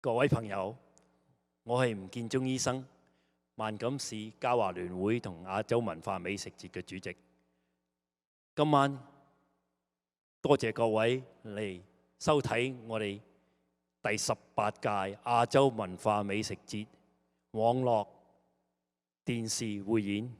各位朋友，我係吳建中醫生，萬錦市嘉華聯會同亞洲文化美食節嘅主席。今晚多謝各位嚟收睇我哋第18屆亞洲文化美食節網絡電視匯演。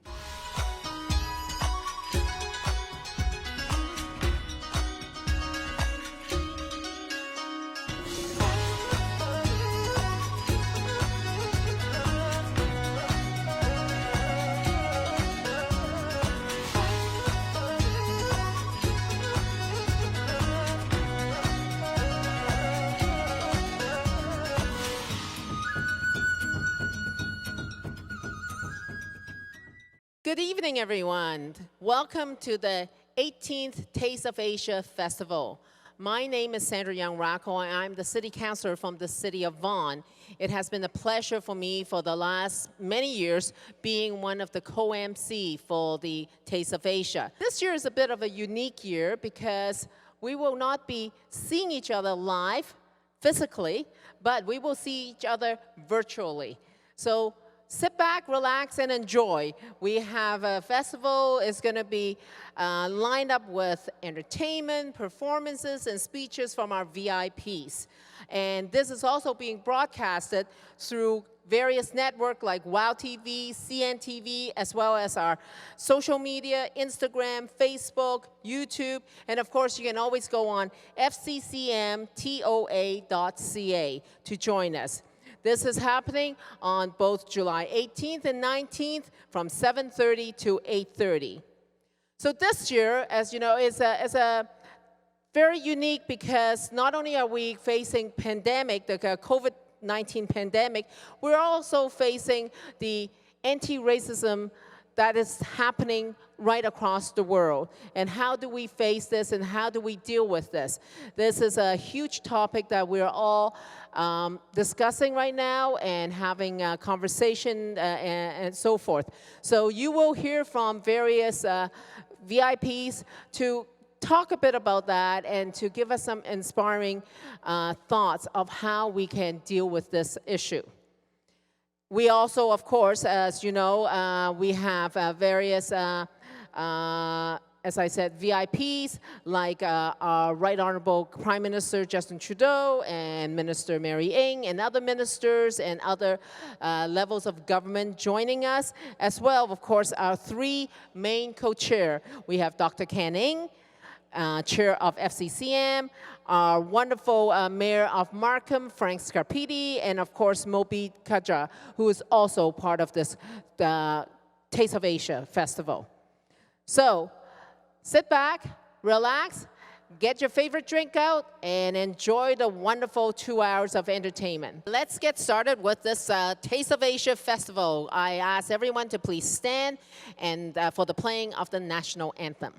Good evening, everyone. Welcome to the 18th Taste of Asia Festival. My name is Sandra Young-Racco, and I'm the City Councilor from the City of Vaughan. It has been a pleasure for me for the last many years being one of the co-MC for the Taste of Asia. This year is a bit of a unique year because we will not be seeing each other live physically, but we will see each other virtually. So sit back, relax, and enjoy. We have a festival. It's going to be lined up with entertainment, performances, and speeches from our VIPs. And this is also being broadcasted through various networks like WOWTV, CNTV, as well as our social media, Instagram, Facebook, YouTube, and of course you can always go on FCCM.toa.ca to join us. This is happening on both July 18th and 19th from 7:30 to 8:30. So this year, as you know, is a very unique because not only are we facing pandemic, the COVID-19 pandemic, we're also facing the anti-racism that is happening right across the world. And how do we face this and how do we deal with this? This is a huge topic that we're all discussing right now and having a conversation and so forth. So you will hear from various VIPs to talk a bit about that and to give us some inspiring thoughts of how we can deal with this issue. We also, of course, as you know, we have various, as I said, VIPs, like our Right Honorable Prime Minister Justin Trudeau and Minister Mary Ng and other ministers and other levels of government joining us, as well, of course, our three main co-chair. We have Dr. Ken Ng, Chair of F.C.C.M, our wonderful Mayor of Markham, Frank Scarpiti, and of course Moby Kaja, who is also part of this Taste of Asia Festival. So sit back, relax, get your favorite drink out, and enjoy the wonderful 2 hours of entertainment. Let's get started with this Taste of Asia Festival. I ask everyone to please stand and for the playing of the national anthem.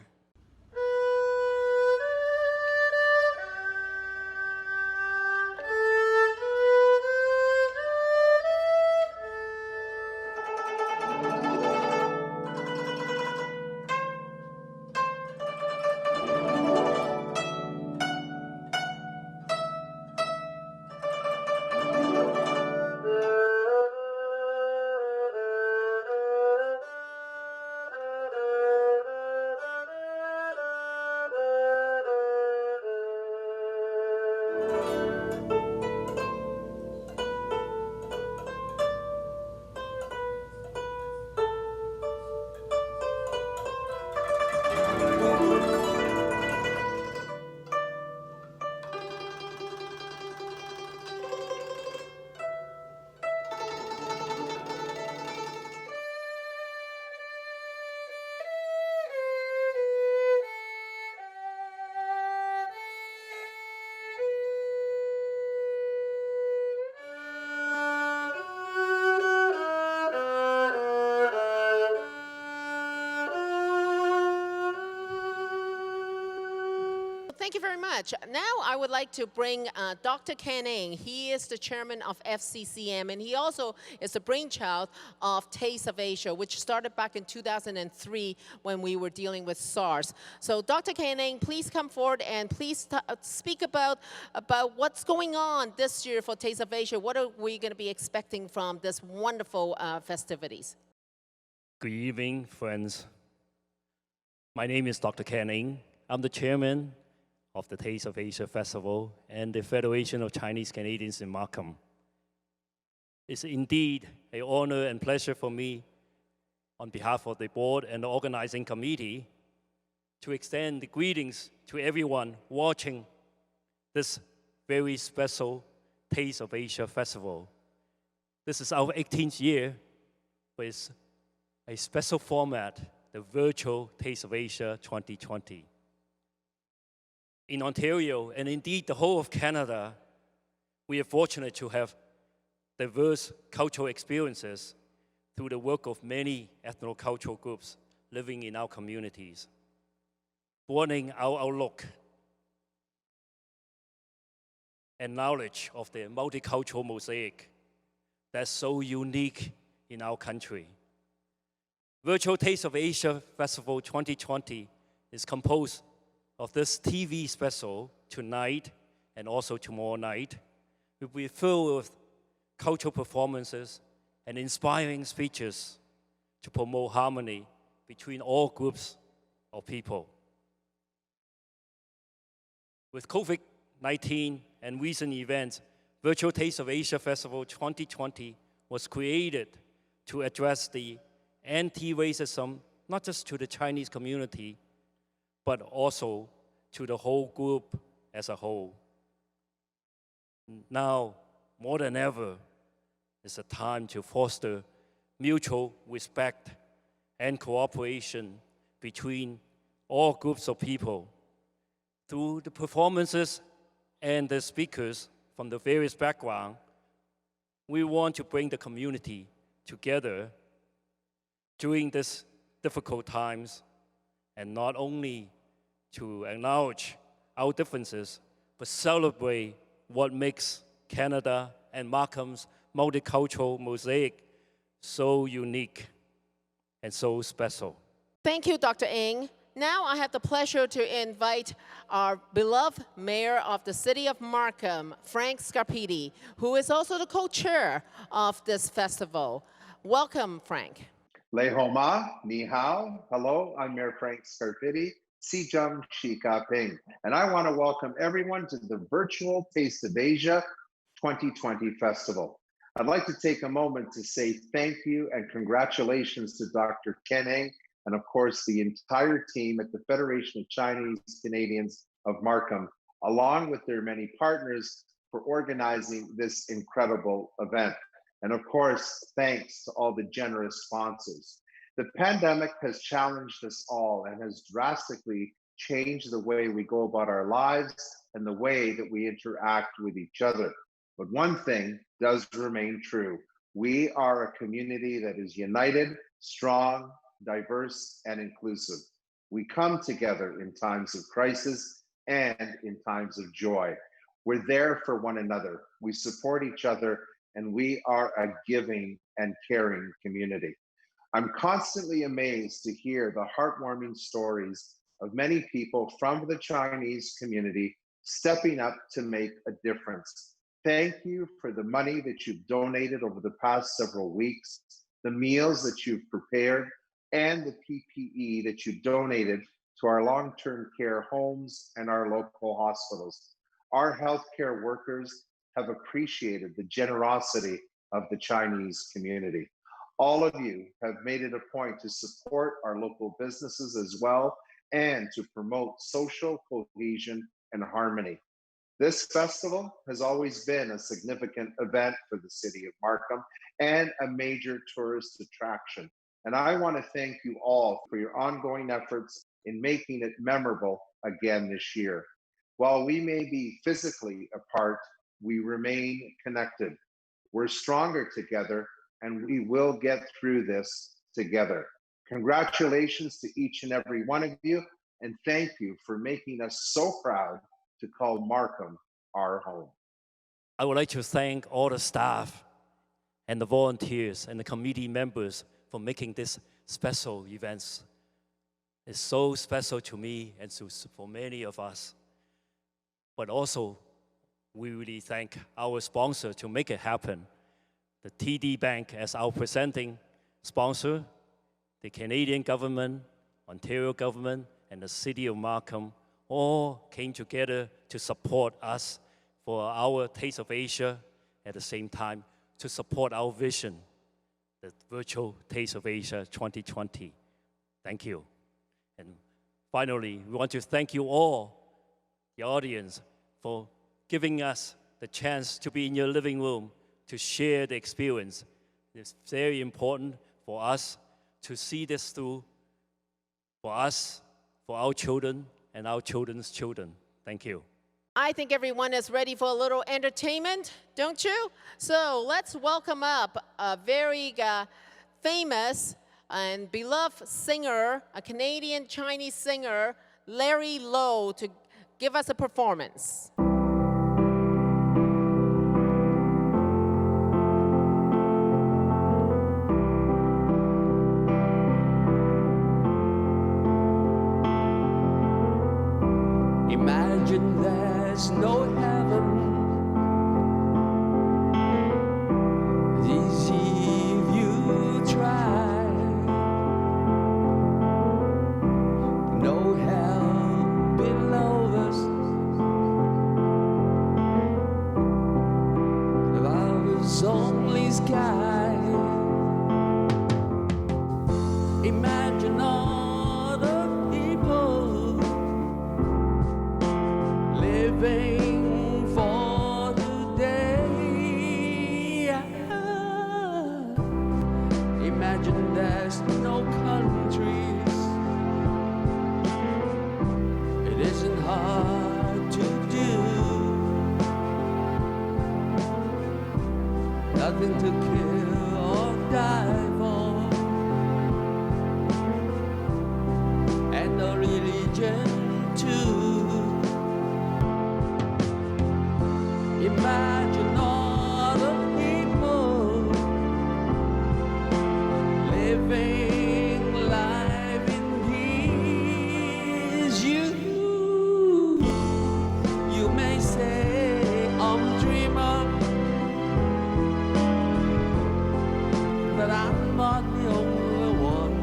Thank you very much. Now I would like to bring Dr. Ken Ng. He is the chairman of FCCM, and he also is the brainchild of Taste of Asia, which started back in 2003 when we were dealing with SARS. So Dr. Ken Ng, please come forward and please speak about what's going on this year for Taste of Asia. What are we going to be expecting from this wonderful festivities? Good evening, friends. My name is Dr. Ken Ng. I'm the chairman of the Taste of Asia Festival and the Federation of Chinese Canadians in Markham. It's indeed an honor and pleasure for me, on behalf of the board and the organizing committee, to extend the greetings to everyone watching this very special Taste of Asia Festival. This is our 18th year, but it's a special format, the virtual Taste of Asia 2020. In Ontario, and indeed the whole of Canada, we are fortunate to have diverse cultural experiences through the work of many ethno-cultural groups living in our communities, broadening our outlook and knowledge of the multicultural mosaic that's so unique in our country. Virtual Taste of Asia Festival 2020 is composed of this TV special tonight and also tomorrow night. Will be filled with cultural performances and inspiring speeches to promote harmony between all groups of people. With COVID-19 and recent events, Virtual Taste of Asia Festival 2020 was created to address the anti-racism, not just to the Chinese community, but also to the whole group as a whole. Now, more than ever, is a time to foster mutual respect and cooperation between all groups of people. Through the performances and the speakers from the various backgrounds, we want to bring the community together during these difficult times, and not only to acknowledge our differences, but celebrate what makes Canada and Markham's multicultural mosaic so unique and so special. Thank you, Dr. Ng. Now I have the pleasure to invite our beloved mayor of the City of Markham, Frank Scarpitti, who is also the co-chair of this festival. Welcome, Frank. Lei Homa, Ni Hao. Hello, I'm Mayor Frank Scarpitti, Sijum Shika Ping, and I want to welcome everyone to the virtual Taste of Asia 2020 Festival. I'd like to take a moment to say thank you and congratulations to Dr. Ken Ng and of course the entire team at the Federation of Chinese Canadians of Markham, along with their many partners, for organizing this incredible event. And of course, thanks to all the generous sponsors. The pandemic has challenged us all and has drastically changed the way we go about our lives and the way that we interact with each other. But one thing does remain true. We are a community that is united, strong, diverse, and inclusive. We come together in times of crisis and in times of joy. We're there for one another. We support each other, and we are a giving and caring community. I'm constantly amazed to hear the heartwarming stories of many people from the Chinese community stepping up to make a difference. Thank you for the money that you've donated over the past several weeks, the meals that you've prepared, and the PPE that you donated to our long-term care homes and our local hospitals. Our healthcare workers have appreciated the generosity of the Chinese community. All of you have made it a point to support our local businesses as well and to promote social cohesion and harmony. This festival has always been a significant event for the City of Markham and a major tourist attraction. And I want to thank you all for your ongoing efforts in making it memorable again this year. While we may be physically apart, we remain connected. We're stronger together, and we will get through this together. Congratulations to each and every one of you. and thank you for making us so proud to call Markham our home. I would like to thank all the staff and the volunteers and the committee members for making this special events. It's so special to me and for many of us. But also, we really thank our sponsor to make it happen. The TD Bank as our presenting sponsor, the Canadian government, Ontario government, and the City of Markham all came together to support us for our Taste of Asia, at the same time to support our vision, the virtual Taste of Asia 2020. Thank you. And finally, we want to thank you all, the audience, for giving us the chance to be in your living room to share the experience. It's very important for us to see this through, for us, for our children, and our children's children. Thank you. I think everyone is ready for a little entertainment, don't you? So let's welcome up a very famous and beloved singer, a Canadian Chinese singer, Larry Lowe, to give us a performance. Imagine there's no heaven. It's if you try. No hell below us. Above us only sky. Imagine all the people living for today. Imagine there's no countries. It isn't hard to do. Nothing to kill or die for, and no religion too. Imagine all the people living life in peace. You may say I'm dreamer, but I'm not the only one.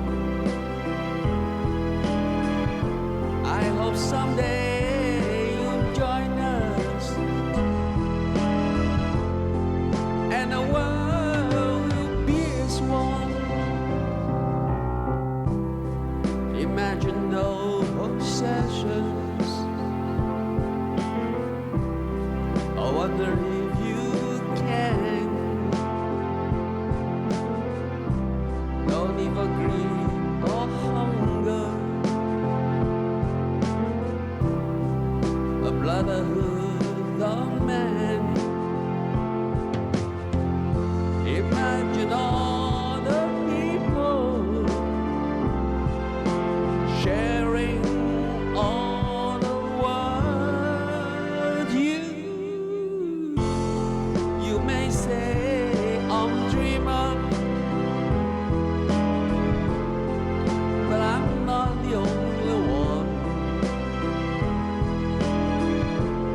I hope someday you'll join us, and the world will be as one. Imagine no possessions. I wonder if you can. No need for greed or hunger. A brotherhood of man. Imagine all the people sharing all the world. You may say I'm dreamer, but I'm not the only one.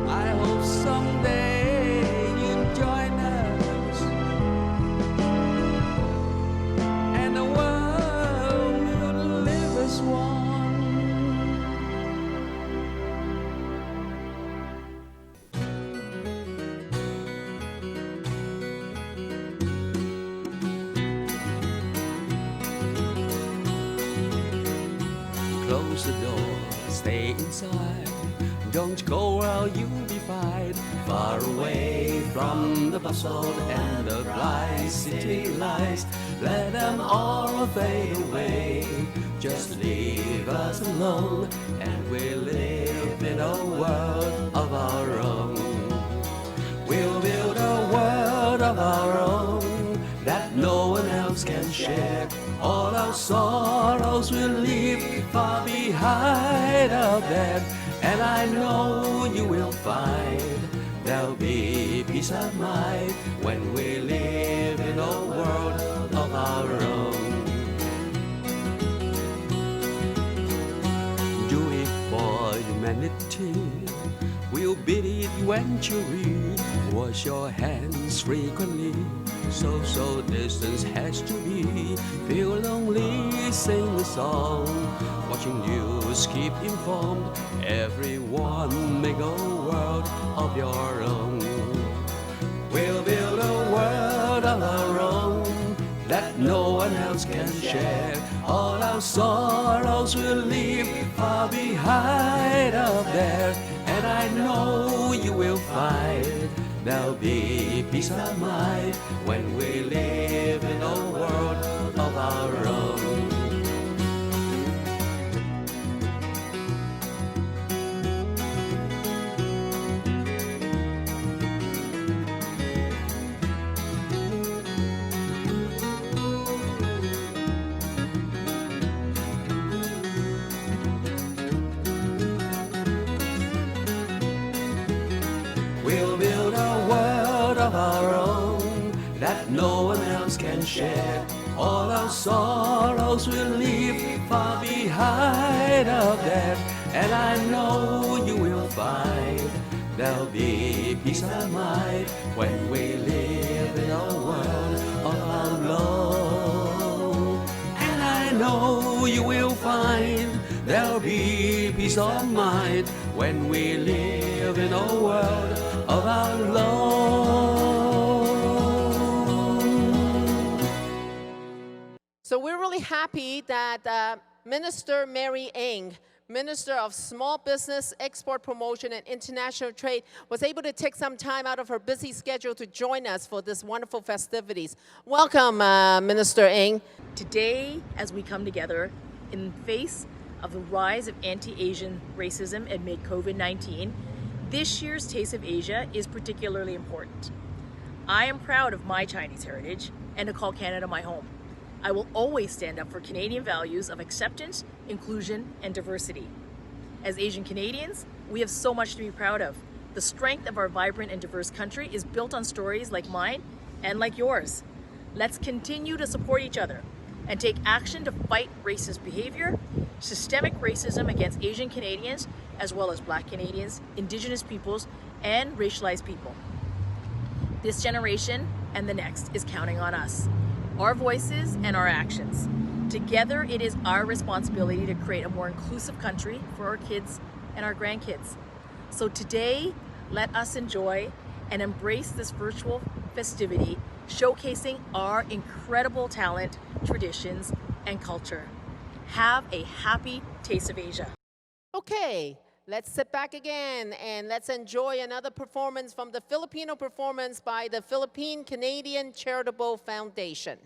I hope someday you'll join us, and the world will live as one. Close the door, stay inside. Don't go or you'll be fired. Far away from the bustle and the bright city lights. Let them all fade away. Just leave us alone, and we'll live in a world of our own. We'll build a world of our own that no one else can share. All our sorrows will leave far behind. hide up there, and I know you will find there'll be peace of mind when we live in a world of our own. Do it for humanity. We'll bid it when you read. Wash your hands frequently. Social distance has to be. Feel lonely, sing a song. Watching news, keep informed. Everyone make a world of your own. We'll build a world of our own that no one else can share. All our sorrows will leave far behind up there, and I know you will find there'll be peace of mind when we live in a world of our own. We'll build a world of our own that no one else can share. All our sorrows will leave far behind up there, and I know you will find there'll be peace of mind when we live in a world of our own. And I know you will find there'll be peace of mind when we live in a world of our own. So we're really happy that Minister Mary Ng, Minister of Small Business, Export Promotion and International Trade, was able to take some time out of her busy schedule to join us for this wonderful festivities. Welcome, Minister Ng. Today, as we come together in face of the rise of anti-Asian racism amid COVID-19, this year's Taste of Asia is particularly important. I am proud of my Chinese heritage and to call Canada my home. I will always stand up for Canadian values of acceptance, inclusion, and diversity. As Asian Canadians, we have so much to be proud of. The strength of our vibrant and diverse country is built on stories like mine and like yours. Let's continue to support each other and take action to fight racist behavior, systemic racism against Asian Canadians, as well as Black Canadians, Indigenous peoples, and racialized people. This generation and the next is counting on us, our voices and our actions. Together, it is our responsibility to create a more inclusive country for our kids and our grandkids. So today, let us enjoy and embrace this virtual festivity, showcasing our incredible talent, traditions, and culture. Have a happy Taste of Asia. Okay, let's sit back again and let's enjoy another performance from the Filipino performance by the Philippine Canadian Charitable Foundation.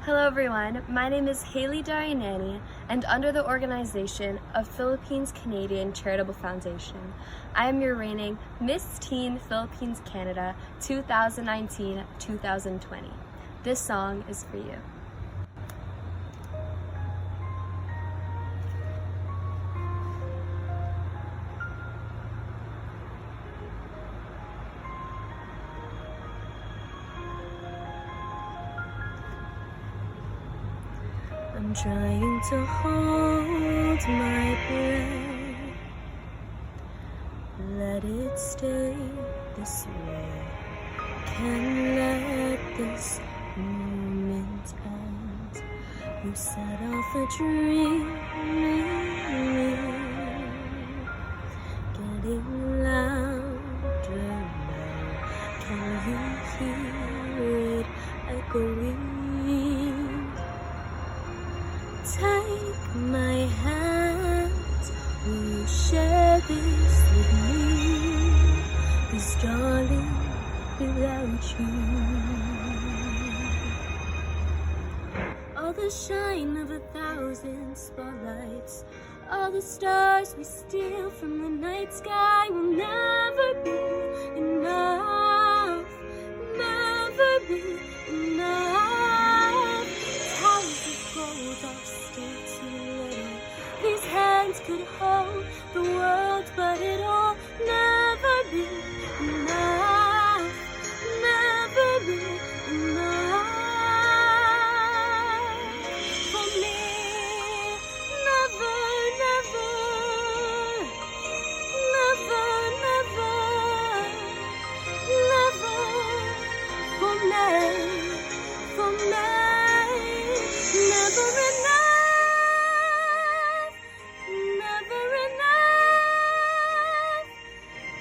Hello everyone, my name is Haley Dianani, and under the organization of Philippines Canadian Charitable Foundation, I am your reigning Miss Teen Philippines Canada 2019-2020. This song is for you. I'm trying to hold my breath. Let it stay this way. Can't let this moment end. You set off a dream, getting louder now. Can you hear it echoing? Take my hand, will you share this with me? 'Cause darling, without you, all the shine of 1,000 spotlights, all the stars we steal from the night sky will never be enough, never be enough. Towers of gold are still too little. These hands could hold never enough,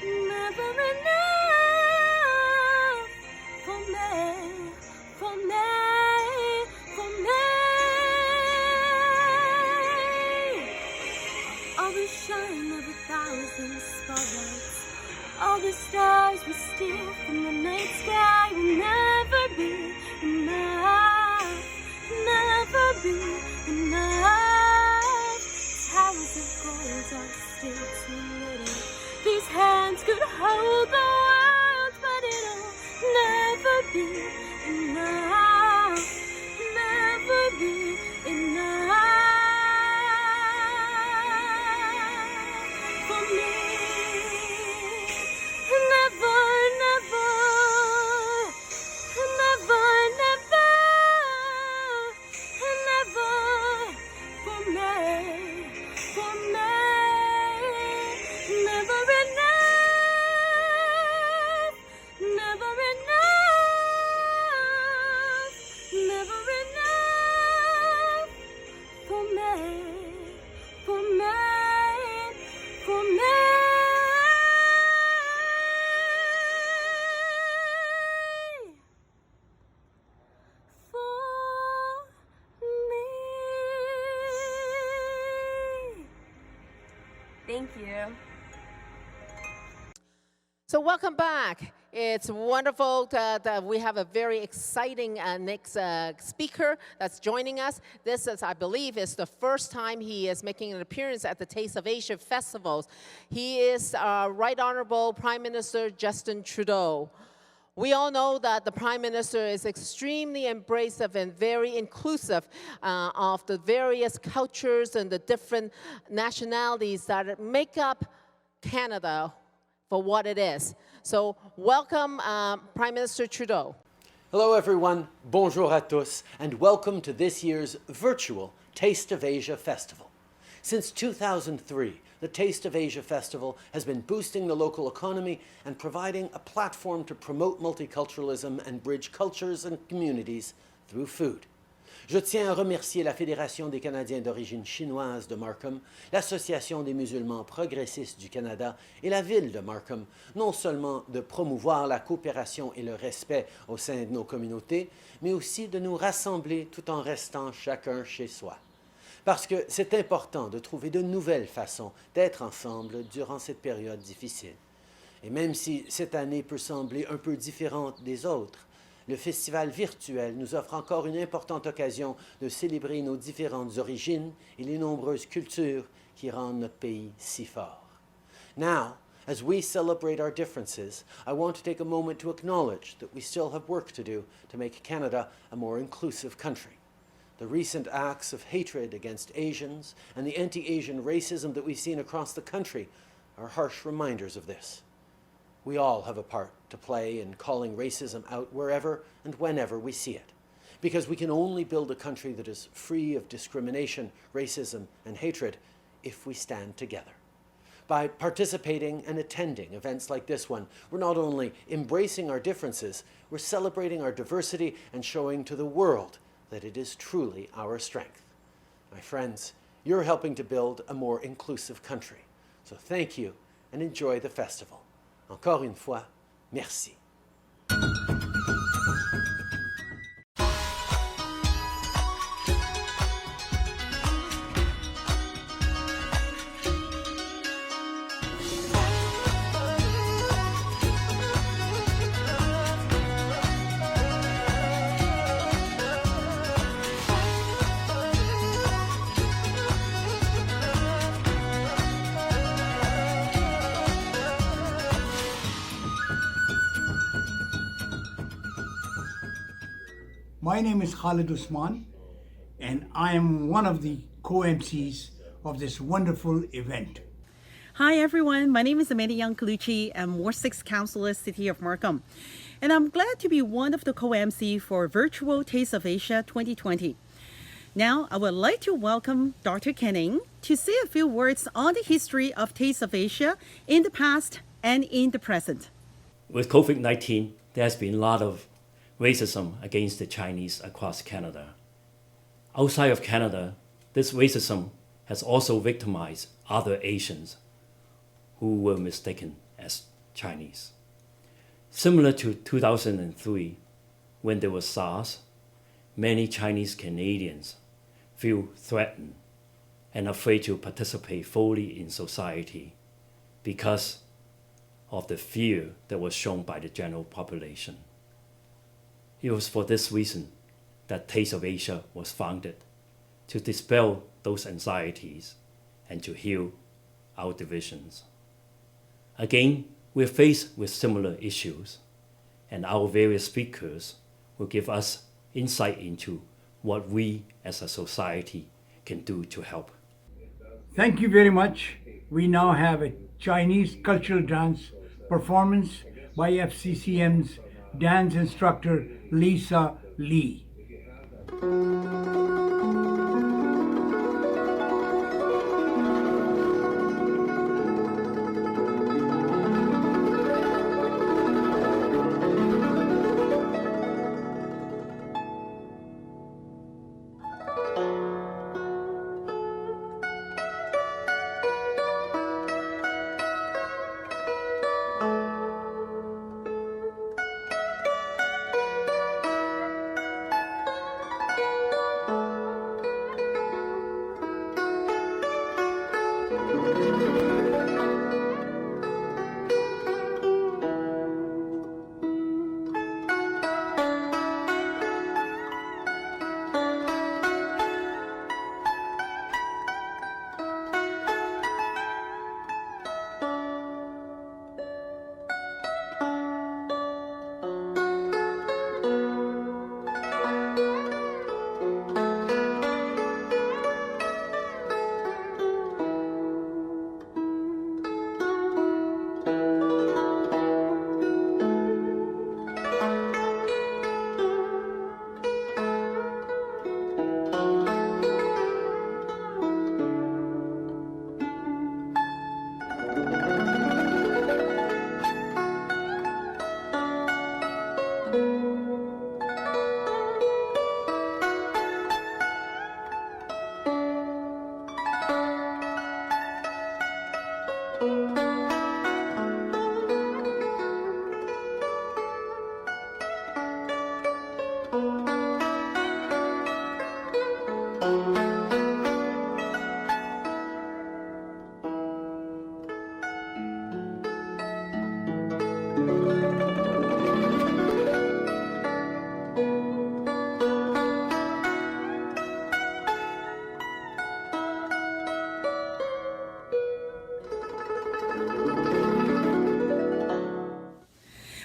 never enough, never enough for me, for me, for me. All the shine of 1,000 spotlights, all the stars we steal from the night sky will never be enough, never be enough. Towers of gold are still too little. These hands could hold the world, but it'll never be enough, never be enough for me. Never, never, never, never, never for me, for me. Never enough, never enough, never enough for me, for me, for me. Thank you. So welcome back. It's wonderful that we have a very exciting next speaker that's joining us. This is, I believe, is the first time he is making an appearance at the Taste of Asia festivals. He is Right Honorable Prime Minister Justin Trudeau. We all know that the Prime Minister is extremely embracive and very inclusive of the various cultures and the different nationalities that make up Canada for what it is. So welcome, Prime Minister Trudeau. Hello everyone, bonjour à tous, and welcome to this year's virtual Taste of Asia Festival. Since 2003, the Taste of Asia Festival has been boosting the local economy and providing a platform to promote multiculturalism and bridge cultures and communities through food. Je tiens à remercier la Fédération des Canadiens d'origine chinoise de Markham, l'Association des musulmans progressistes du Canada et la ville de Markham, non seulement de promouvoir la coopération et le respect au sein de nos communautés, mais aussi de nous rassembler tout en restant chacun chez soi. Parce que c'est important de trouver de nouvelles façons d'être ensemble durant cette période difficile. Et même si cette année peut sembler un peu différente des autres, le festival virtuel nous offre encore une importante occasion de célébrer nos différentes origines et les nombreuses cultures qui rendent notre pays si fort. Now, as we celebrate our differences, I want to take a moment to acknowledge that we still have work to do to make Canada a more inclusive country. The recent acts of hatred against Asians and the anti-Asian racism that we've seen across the country are harsh reminders of this. We all have a part to play in calling racism out wherever and whenever we see it, because we can only build a country that is free of discrimination, racism, and hatred if we stand together. By participating and attending events like this one, we're not only embracing our differences, we're celebrating our diversity and showing to the world that it is truly our strength. My friends, you're helping to build a more inclusive country. So thank you and enjoy the festival. Encore une fois, merci. My name is Khalid Usman, and I am one of the co-MCs of this wonderful event. Hi everyone, my name is Amanda Young-Colucci. I'm Ward 6 Councillor, City of Markham. And I'm glad to be one of the co-MC for Virtual Taste of Asia 2020. Now, I would like to welcome Dr. Kenning to say a few words on the history of Taste of Asia in the past and in the present. With COVID-19, there's been a lot of racism against the Chinese across Canada. Outside of Canada, this racism has also victimized other Asians who were mistaken as Chinese. Similar to 2003, when there was SARS, many Chinese Canadians feel threatened and afraid to participate fully in society because of the fear that was shown by the general population. It was for this reason that Taste of Asia was founded, to dispel those anxieties and to heal our divisions. Again, we're faced with similar issues, and our various speakers will give us insight into what we as a society can do to help. Thank you very much. We now have a Chinese cultural dance performance by FCCM's dance instructor Lisa Lee.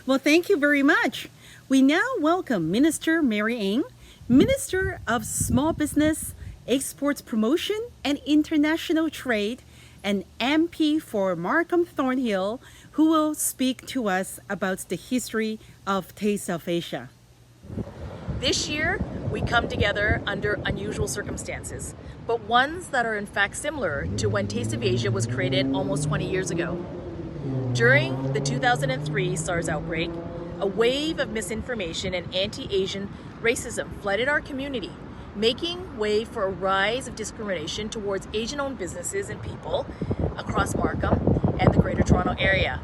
Well, thank you very much. We now welcome Minister Mary Ng, Minister of Small Business, Exports Promotion and International Trade, and MP for Markham Thornhill, who will speak to us about the history of Taste of Asia. This year, we come together under unusual circumstances, but ones that are in fact similar to when Taste of Asia was created almost 20 years ago. During the 2003 SARS outbreak, a wave of misinformation and anti-Asian racism flooded our community, making way for a rise of discrimination towards Asian-owned businesses and people across Markham and the Greater Toronto Area.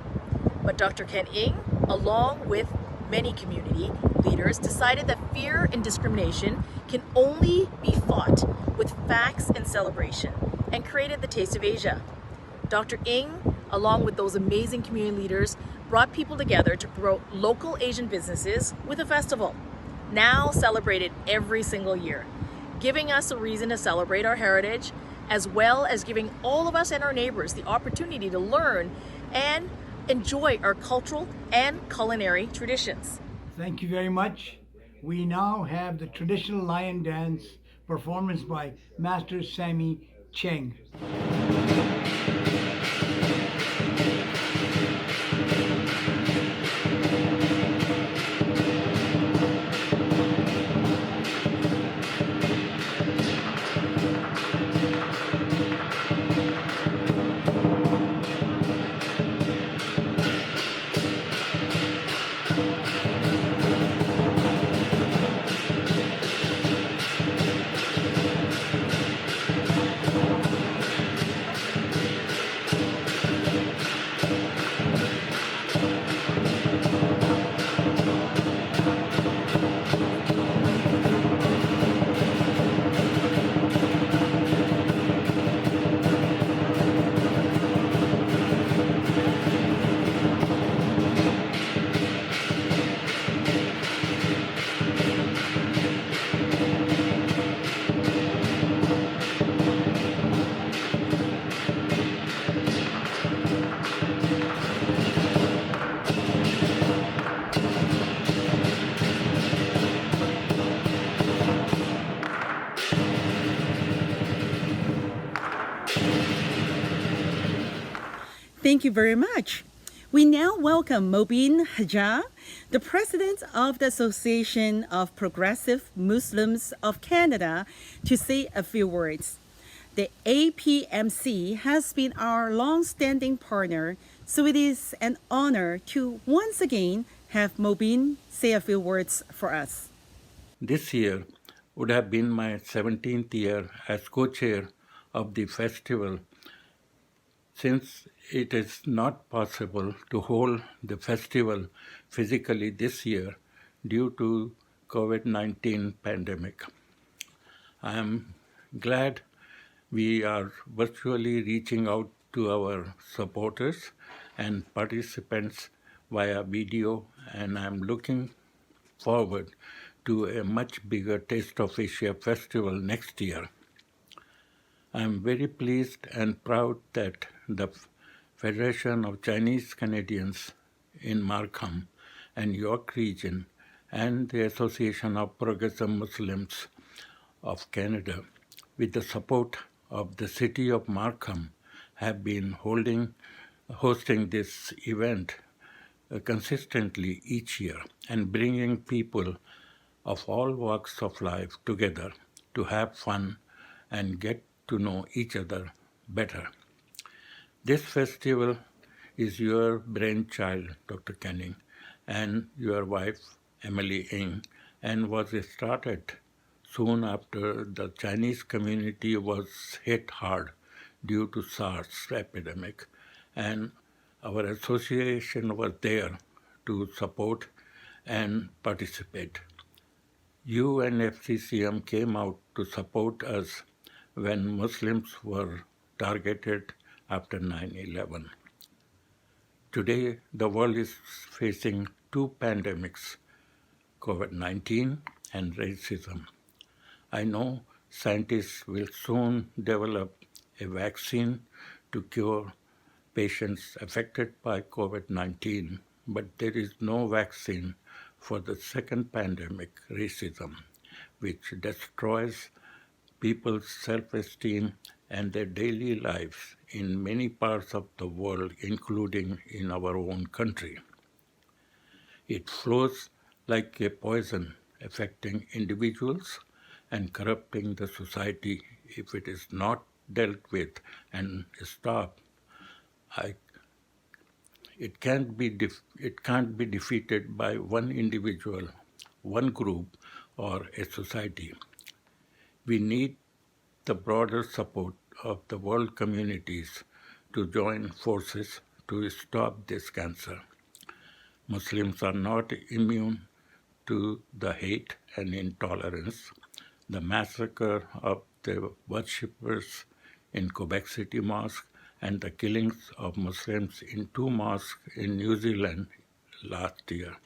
But Dr. Ken Ng, along with many community leaders, decided that fear and discrimination can only be fought with facts and celebration, and created the Taste of Asia. Dr. Ng, along with those amazing community leaders, brought people together to promote local Asian businesses with a festival, now celebrated every single year, giving us a reason to celebrate our heritage, as well as giving all of us and our neighbors the opportunity to learn and enjoy our cultural and culinary traditions. Thank you very much. We now have the traditional lion dance performance by Master Sammy Cheng. Thank you very much. We now welcome Mobeen Hajar, the president of the Association of Progressive Muslims of Canada, to say a few words. The APMC has been our long-standing partner, so it is an honor to once again have Mobeen say a few words for us. This year would have been my 17th year as co-chair of the festival. Since it is not possible to hold the festival physically this year due to COVID-19 pandemic, I am glad we are virtually reaching out to our supporters and participants via video, and I'm looking forward to a much bigger Taste of Asia festival next year. I'm very pleased and proud that the Federation of Chinese Canadians in Markham and York region and the Association of Progressive Muslims of Canada, with the support of the City of Markham, have been hosting this event consistently each year and bringing people of all walks of life together to have fun and get to know each other better. This festival is your brainchild, Dr. Canning, and your wife, Emily Ng, and was started soon after the Chinese community was hit hard due to SARS epidemic, and our association was there to support and participate. You and FCCM came out to support us when Muslims were targeted after 9/11. Today, the world is facing two pandemics, COVID-19 and racism. I know scientists will soon develop a vaccine to cure patients affected by COVID-19, but there is no vaccine for the second pandemic, racism, which destroys people's self-esteem and their daily lives in many parts of the world, including in our own country. It flows like a poison, affecting individuals and corrupting the society if it is not dealt with and stopped. It can't be defeated by one individual, one group, or a society. We need the broader support of the world communities to join forces to stop this cancer. Muslims are not immune to the hate and intolerance. The massacre of the worshippers in Quebec City Mosque and the killings of Muslims in two mosques in New Zealand last year.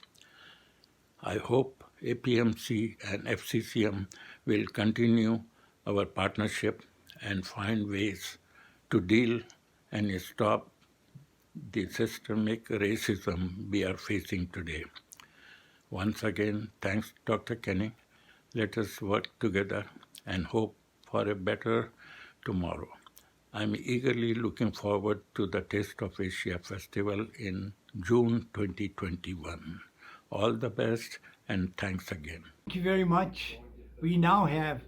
I hope APMC and FCCM will continue our partnership and find ways to deal and stop the systemic racism we are facing today. Once again, thanks, Dr. Canning. Let us work together and hope for a better tomorrow. I'm eagerly looking forward to the Taste of Asia Festival in June 2021. All the best and thanks again. Thank you very much. We now have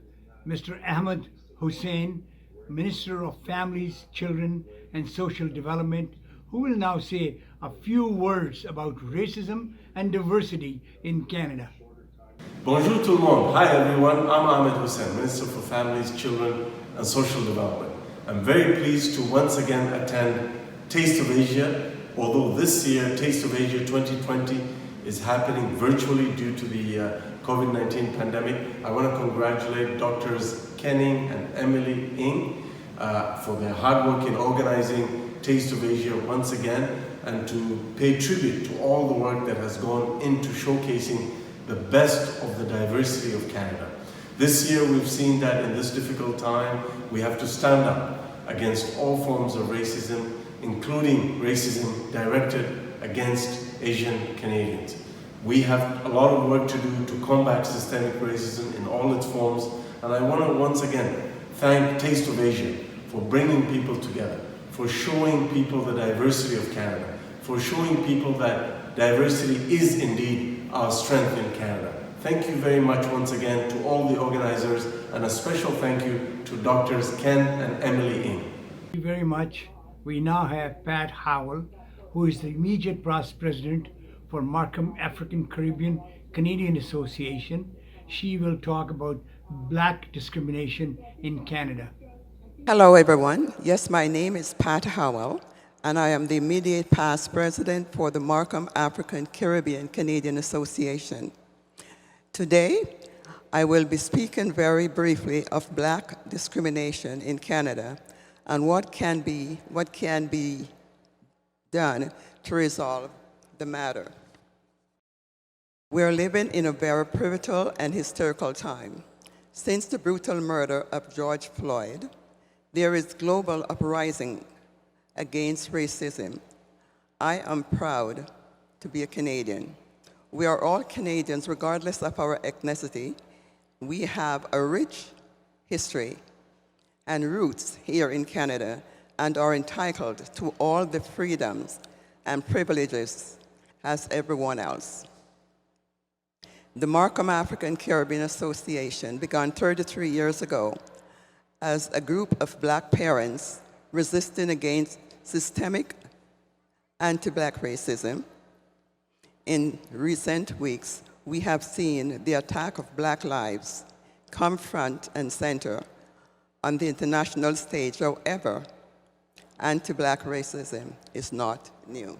Mr. Ahmed Hussain, Minister of Families, Children and Social Development, who will now say a few words about racism and diversity in Canada. Bonjour tout le monde. Hi everyone, I'm Ahmed Hussain, Minister for Families, Children and Social Development. I'm very pleased to once again attend Taste of Asia, although this year Taste of Asia 2020 is happening virtually due to the COVID-19 pandemic. I want to congratulate Drs. Canning and Emily Ng for their hard work in organizing Taste of Asia once again, and to pay tribute to all the work that has gone into showcasing the best of the diversity of Canada. This year we've seen that in this difficult time, we have to stand up against all forms of racism, including racism directed against Asian Canadians. We have a lot of work to do to combat systemic racism in all its forms, and I want to once again thank Taste of Asia for bringing people together, for showing people the diversity of Canada, for showing people that diversity is indeed our strength in Canada. Thank you very much once again to all the organizers, and a special thank you to Doctors Ken and Emily Ng. Thank you very much. We now have Pat Howell, who is the immediate past president for Markham African Caribbean Canadian Association. She will talk about black discrimination in Canada. Hello, everyone. Yes, my name is Pat Howell, and I am the immediate past president for the Markham African Caribbean Canadian Association. Today, I will be speaking very briefly of black discrimination in Canada and what can be done to resolve the matter. We are living in a very pivotal and historical time. Since the brutal murder of George Floyd, there is global uprising against racism. I am proud to be a Canadian. We are all Canadians regardless of our ethnicity. We have a rich history and roots here in Canada and are entitled to all the freedoms and privileges as everyone else. The Markham African Caribbean Association began 33 years ago as a group of black parents resisting against systemic anti-black racism. In recent weeks, we have seen the attack of black lives come front and center on the international stage. However, anti-black racism is not new.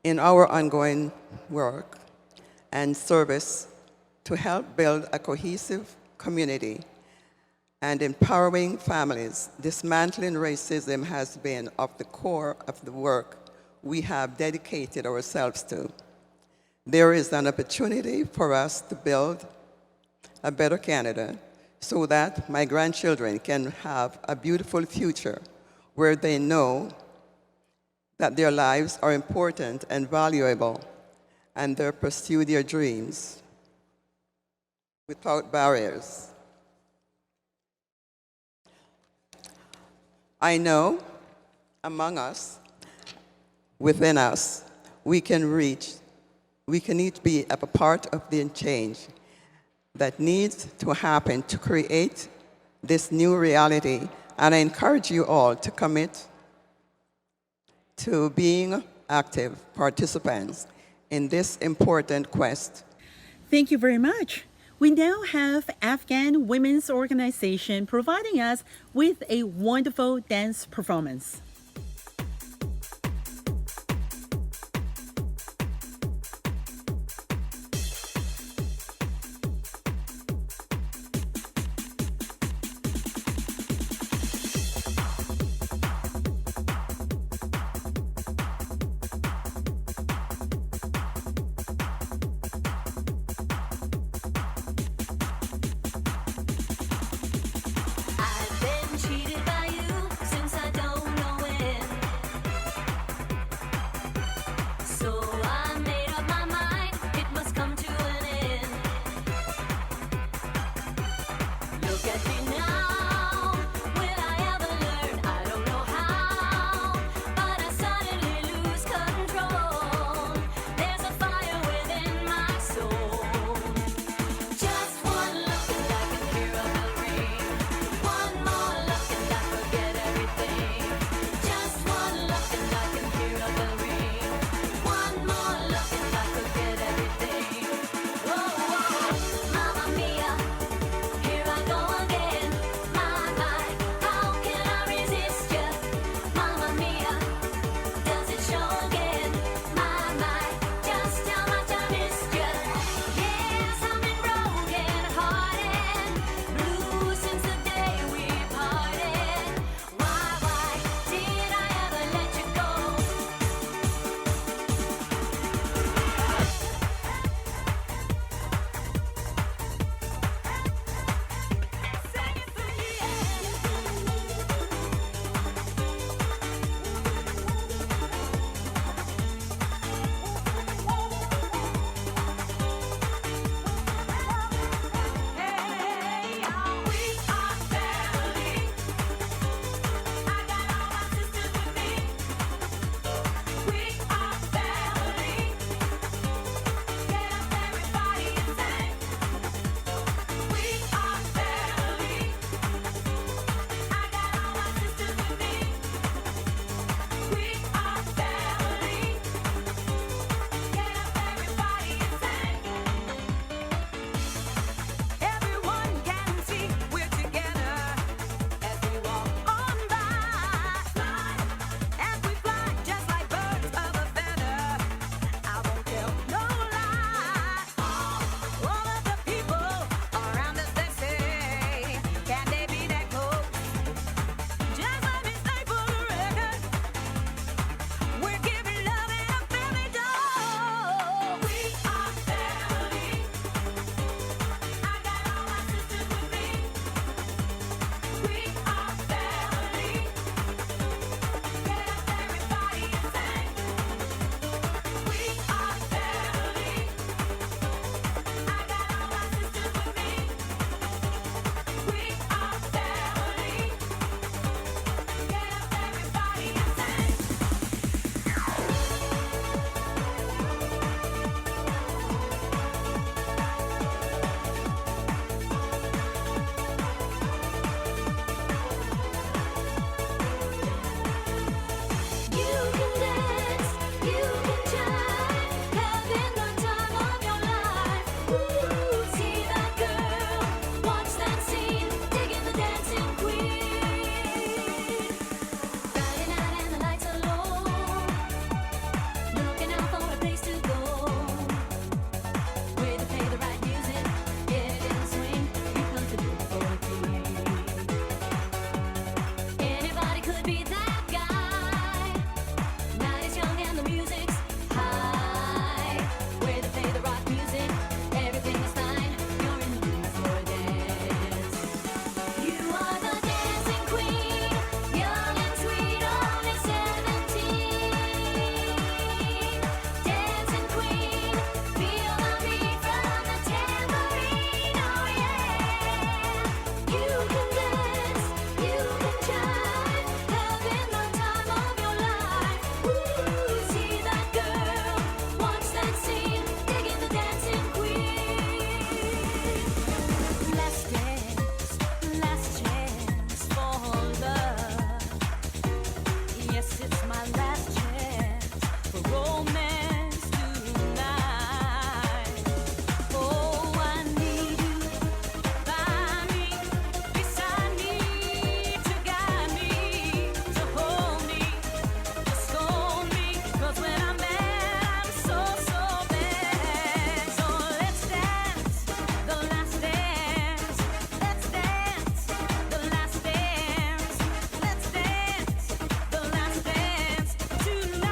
In our ongoing work and service to help build a cohesive community and empowering families, dismantling racism has been at the core of the work we have dedicated ourselves to. There is an opportunity for us to build a better Canada so that my grandchildren can have a beautiful future where they know that their lives are important and valuable and they pursue their dreams without barriers. I know among us, within us, we can each be a part of the change that needs to happen to create this new reality. And I encourage you all to commit to being active participants in this important quest. Thank you very much. We now have Afghan Women's Organization providing us with a wonderful dance performance. I've been cheated by you since I don't know wanna be that guy. Night is young and the music's high. Where they play the rock music, everything is fine. You're in the mood for a dance. You are the dancing queen, young and sweet, only 17. Dancing queen, feel the beat from the tambourine. Oh yeah, you can dance, you can jive, having the time of your life. Ooh, see that girl, watch that scene, digging the dancing queen. Last chance for love. Yes, it's my last chance for romance tonight. Oh, I need you by me, beside me, to guide me, to hold me, to scold me. 'Cause when I'm mad, I'm so bad. So let's dance the last dance. Let's dance the last dance. Let's dance the last dance tonight.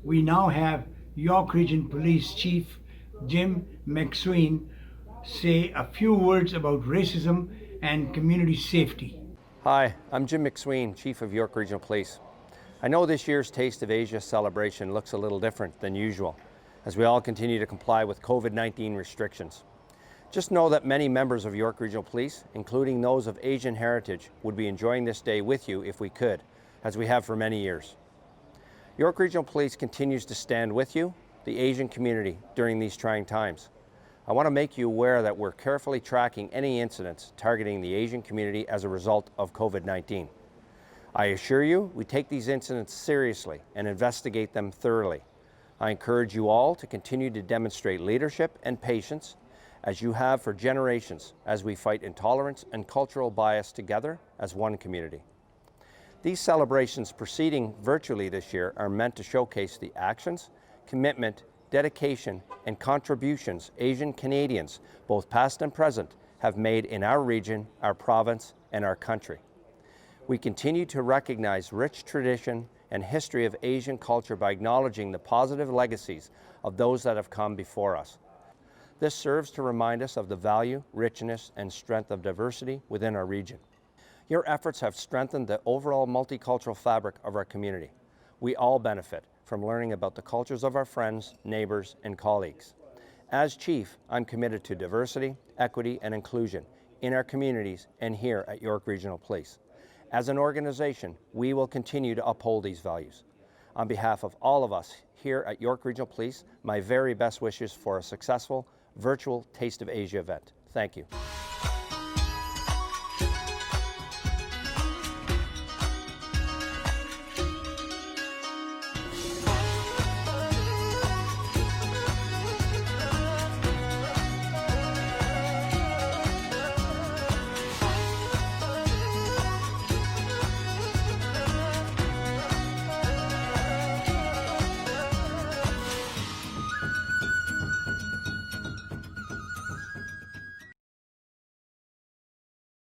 We now have York Region Police Chief Jim McSween say a few words about racism and community safety. Hi, I'm Jim McSween, Chief of York Regional Police. I know this year's Taste of Asia celebration looks a little different than usual, as we all continue to comply with COVID-19 restrictions. Just know that many members of York Regional Police, including those of Asian heritage, would be enjoying this day with you if we could, as we have for many years. York Regional Police continues to stand with you, the Asian community, during these trying times. I want to make you aware that we're carefully tracking any incidents targeting the Asian community as a result of COVID-19. I assure you, we take these incidents seriously and investigate them thoroughly. I encourage you all to continue to demonstrate leadership and patience, as you have for generations, as we fight intolerance and cultural bias together as one community. These celebrations proceeding virtually this year are meant to showcase the actions, commitment, dedication, and contributions Asian Canadians, both past and present, have made in our region, our province, and our country. We continue to recognize rich tradition and history of Asian culture by acknowledging the positive legacies of those that have come before us. This serves to remind us of the value, richness, and strength of diversity within our region. Your efforts have strengthened the overall multicultural fabric of our community. We all benefit from learning about the cultures of our friends, neighbors, and colleagues. As Chief, I'm committed to diversity, equity, and inclusion in our communities and here at York Regional Police. As an organization, we will continue to uphold these values. On behalf of all of us here at York Regional Police, my very best wishes for a successful virtual Taste of Asia event. Thank you.